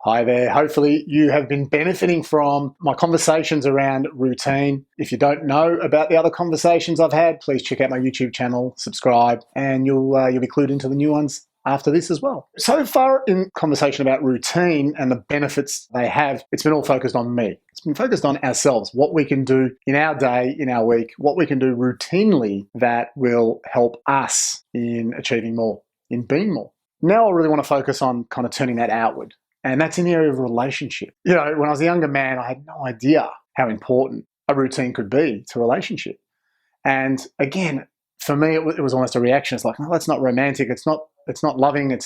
Hi there. Hopefully you have been benefiting from my conversations around routine. If you don't know about the other conversations I've had, please check out my YouTube channel, subscribe, and you'll be clued into the new ones after this as well. So far in conversation about routine and the benefits they have, it's been all focused on me. It's been focused on ourselves, what we can do in our day, in our week, what we can do routinely that will help us in achieving more, in being more. Now I really want to focus on kind of turning that outward. And that's in the area of relationship. You know, when I was a younger man, I had no idea how important a routine could be to a relationship. And again, for me, it was almost a reaction. It's like, no, that's not romantic. It's not loving. It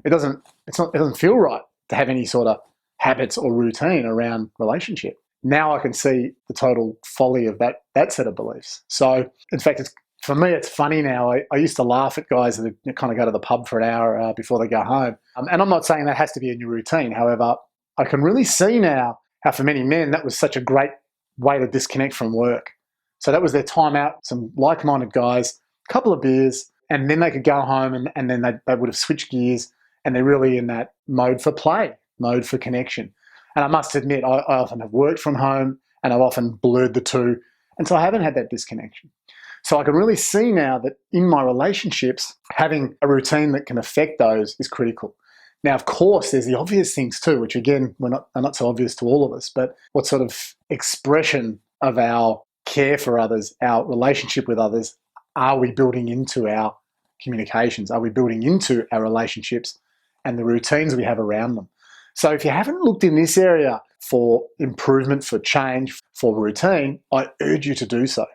doesn't feel right to have any sort of habits or routine around relationship. Now I can see the total folly of that set of beliefs. So in fact, for me, it's funny now. I used to laugh at guys that kind of go to the pub for an hour before they go home. And I'm not saying that has to be a new routine. However, I can really see now how for many men that was such a great way to disconnect from work. So that was their time out, some like-minded guys, a couple of beers, and then they could go home and then they would have switched gears and they're really in that mode for play, mode for connection. And I must admit, I often have worked from home and I've often blurred the two. And so I haven't had that disconnection. So I can really see now that in my relationships, having a routine that can affect those is critical. Now, of course, there's the obvious things too, which again, are not so obvious to all of us, but what sort of expression of our care for others, our relationship with others, are we building into our communications? Are we building into our relationships and the routines we have around them? So if you haven't looked in this area for improvement, for change, for routine, I urge you to do so.